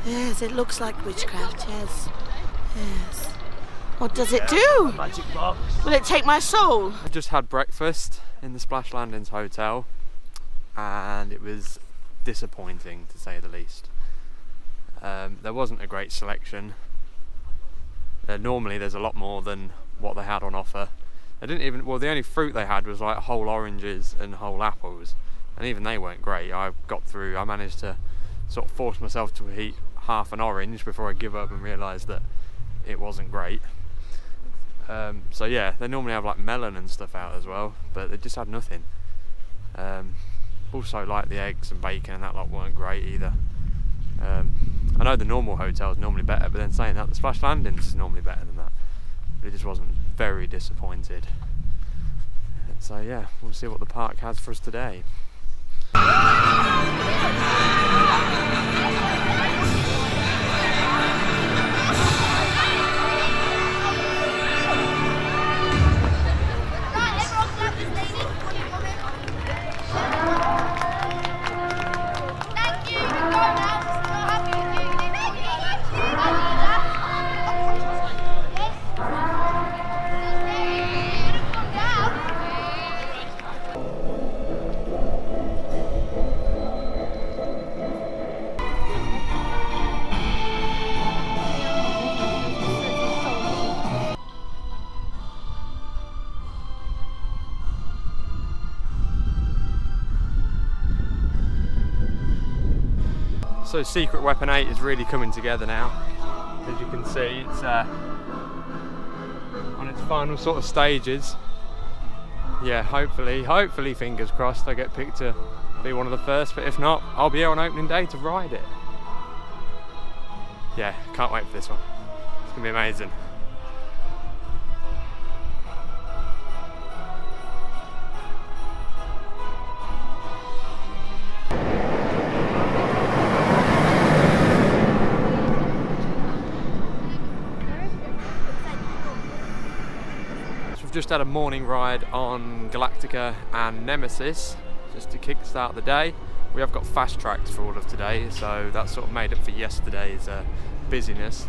Yes, it looks like witchcraft, yes. Yes. What does it do? Magic box. Will it take my soul? I just had breakfast in the Splash Landings Hotel and it was disappointing to say the least. There wasn't a great selection. Normally there's a lot more than what they had on offer. They didn't even, well, the only fruit they had was like whole oranges and whole apples, and even they weren't great. I managed to sort of force myself to eat half an orange before I give up and realised that it wasn't great. So yeah, they normally have like melon and stuff out as well, but they just had nothing. Also, like the eggs and bacon and that lot weren't great either. I know the normal hotel is normally better, but then saying that, the Splash Landings is normally better than that. But it just wasn't. Very disappointed. So yeah, we'll see what the park has for us today. So Secret Weapon 8 is really coming together now. As you can see, it's on its final sort of stages. Yeah, hopefully, fingers crossed, I get picked to be one of the first, but if not, I'll be here on opening day to ride it. Yeah, can't wait for this one. It's gonna be amazing. Just had a morning ride on Galactica and Nemesis just to kickstart the day. We have got fast tracks for all of today, so that sort of made up for yesterday's busyness.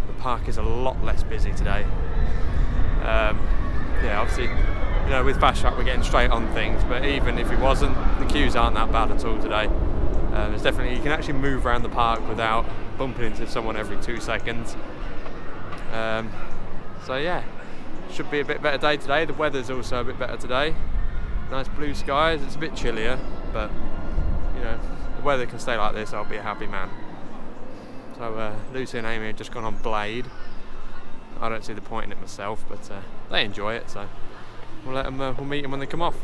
The park is a lot less busy today. Yeah, obviously, you know, with fast track we're getting straight on things, but even if it wasn't, the queues aren't that bad at all today. It's definitely, you can actually move around the park without bumping into someone every 2 seconds. So yeah. Should be a bit better day today. The weather's also a bit better today. Nice blue skies. It's a bit chillier, but you know, the weather can stay like this, I'll be a happy man. So Lucy and Amy have just gone on Blade. I don't see the point in it myself, but they enjoy it, so we'll meet them when they come off.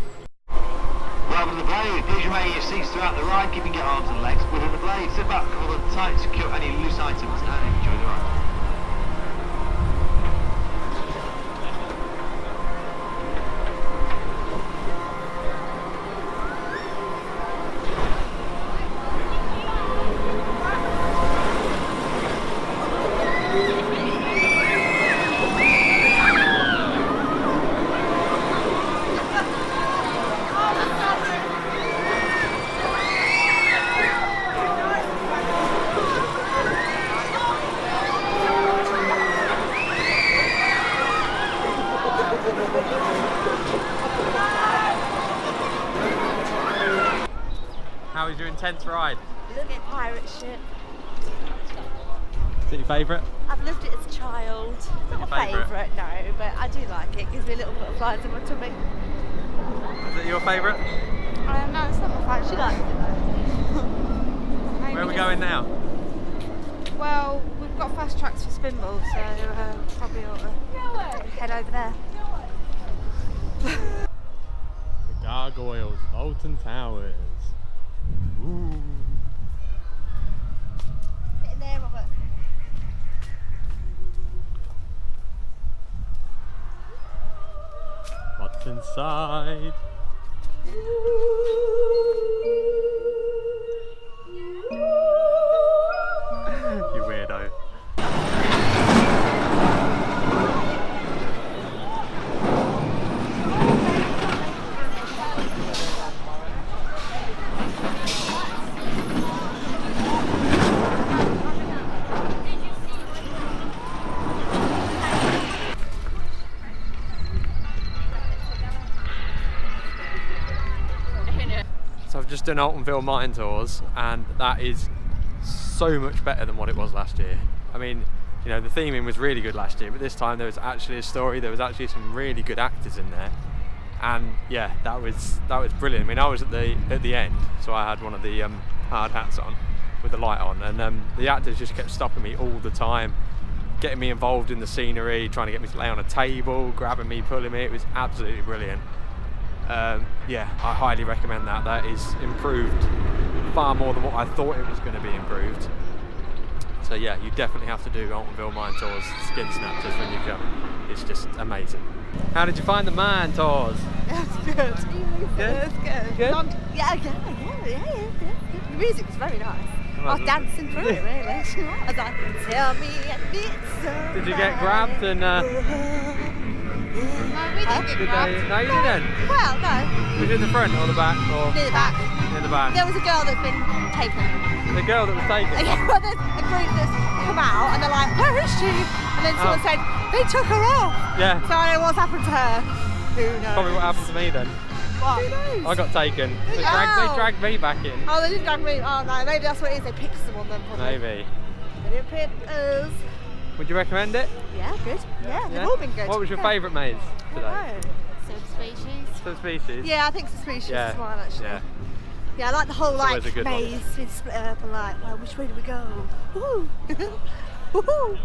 Welcome to the Blade. Please remain in your seats throughout the ride, keeping your arms and legs within the Blade. Sit back, cover them tight, secure any loose items, and enjoy the ride. How was your intense ride? Look at pirate ship. Is it your favourite? I've loved it as a child. Not my favourite, no, but I do like it. It gives me little butterflies in my tummy. Is it your favourite? No, it's not my favourite. She likes it though. Where are we going now? Well, we've got fast tracks for Spinball, so probably ought to head over there. The gargoyles of Alton Towers. Ooh. Get in there, Robert. What's inside? You weirdo. just done Altonville Mine Tours, and that is so much better than what it was last year. I mean, you know, the theming was really good last year, but this time there was actually a story. There was actually some really good actors in there, and yeah, that was brilliant. I mean, I was at the end, so I had one of the hard hats on with the light on, and the actors just kept stopping me all the time, getting me involved in the scenery, trying to get me to lay on a table, grabbing me, pulling me. It was absolutely brilliant. Yeah, I highly recommend that. That is improved far more than what I thought it was going to be improved. So yeah, you definitely have to do Altonville Mine Tours, Skin Snatchers when you come. It's just amazing. How did you find the mine tours? It was good. Good? It was good. Good? Yeah. The music was very nice. I was dancing through it, really. I was like, tell me it's so. Did you get grabbed and? No, we didn't get grabbed. No, you didn't. Well, no. Was you in the front or the back? Or Near the back. near the back? There was a girl that's been taken. The girl that was taken. Yeah, well, there's a group that's come out and they're like, where is she? And then someone said, they took her off. Yeah. So I don't know what's happened to her. Who knows? Probably what happened to me then. What? Who knows? I got taken. They dragged me back in. Oh, they didn't drag me. Oh no, maybe that's what it is. They picked someone then. Probably. Maybe. They didn't pick us. Would you recommend it? Yeah, good. Yeah, they've all been good. What was your favourite maze today? Subspecies. Subspecies? Yeah, I think Suspicious is one actually. Yeah. Yeah, I like the whole always a good one. maze being split up and like, well, which way do we go? Woohoo! Woohoo!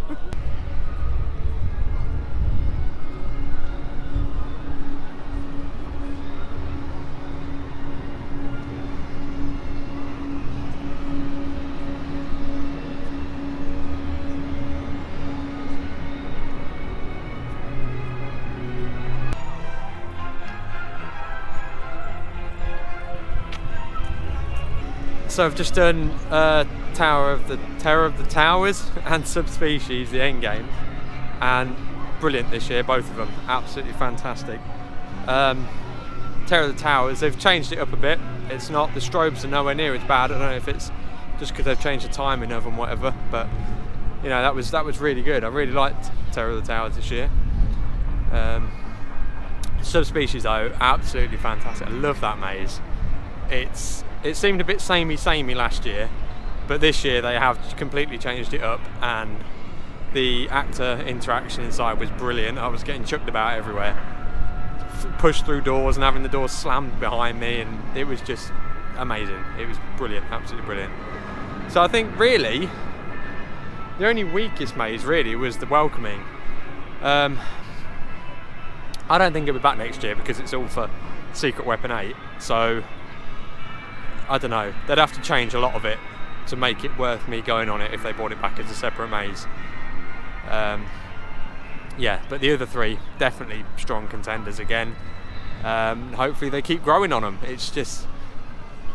So I've just done Terror of the Towers and Subspecies, the end games, and brilliant this year, both of them, absolutely fantastic. Terror of the Towers, they've changed it up a bit. It's not, the strobes are nowhere near as bad. I don't know if it's just because they've changed the timing of them, whatever. But you know, that was really good. I really liked Terror of the Towers this year. Subspecies though, absolutely fantastic. I love that maze. It seemed a bit samey last year, but this year they have completely changed it up, and the actor interaction inside was brilliant. I was getting chucked about everywhere, pushed through doors and having the doors slammed behind me, and it was just amazing. It was brilliant, absolutely brilliant. So I think really the only weakest maze really was the welcoming. I don't think it'll be back next year because it's all for Secret Weapon 8, so I don't know, they'd have to change a lot of it to make it worth me going on it if they brought it back as a separate maze. Yeah, but the other three, definitely strong contenders again. Hopefully they keep growing on them. It's just,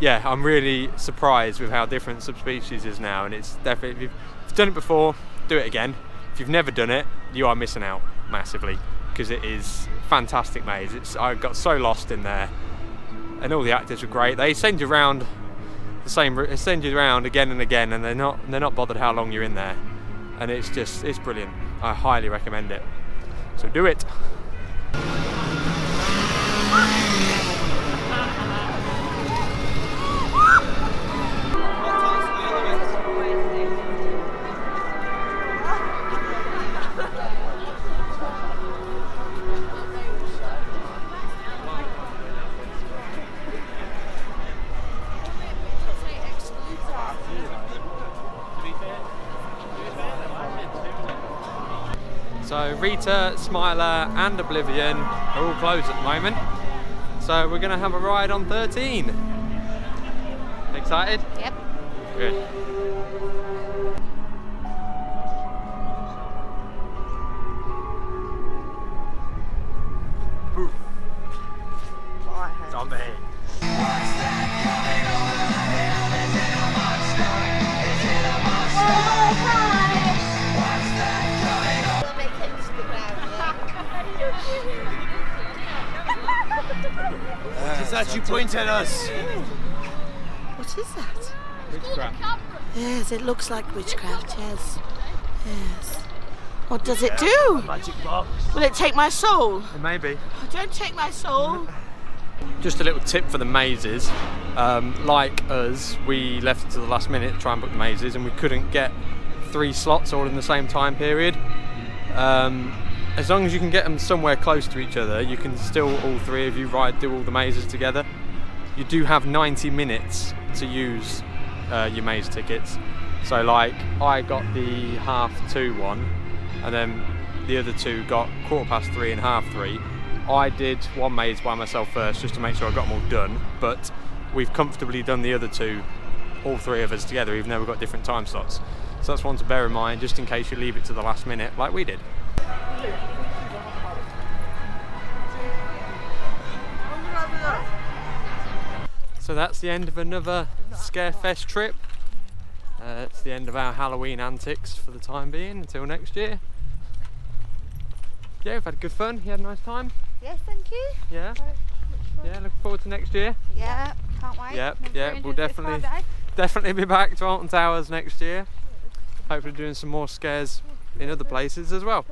yeah, I'm really surprised with how different Subspecies is now, and it's definitely, if you've done it before, do it again. If you've never done it, you are missing out massively, because it is a fantastic maze. I got so lost in there. And all the actors were great. They send you around they send you around again and again, and they're not bothered how long you're in there. And it's brilliant. I highly recommend it. So do it. So Rita, Smiler and Oblivion are all closed at the moment. So we're going to have a ride on 13. Excited? Yep. Good. Poof. Zombie. Is that you point at us? What is that? Witchcraft. Yes, it looks like witchcraft, yes. Yes. What does it do? Magic box. Will it take my soul? Maybe. Oh, don't take my soul. Just a little tip for the mazes. Like us, we left it to the last minute to try and book the mazes, and we couldn't get 3 slots all in the same time period. As long as you can get them somewhere close to each other, you can still, all 3 of you, do all the mazes together. You do have 90 minutes to use your maze tickets. So like, I got the 2:30 one, and then the other 2 got 3:15 and 3:30. I did one maze by myself first, just to make sure I got them all done, but we've comfortably done the other 2, all 3 of us together, even though we've got different time slots. So that's one to bear in mind, just in case you leave it to the last minute, like we did. So that's the end of another Scarefest trip. It's the end of our Halloween antics for the time being, until next year. Yeah, we've had good fun. You had a nice time? Yes, thank you. Yeah? Yeah, looking forward to next year. Yeah, can't wait. Yeah, we'll definitely be back to Alton Towers next year. Hopefully doing some more scares in other places as well.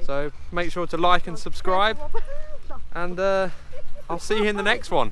So make sure to like and subscribe, and I'll see you in the next one.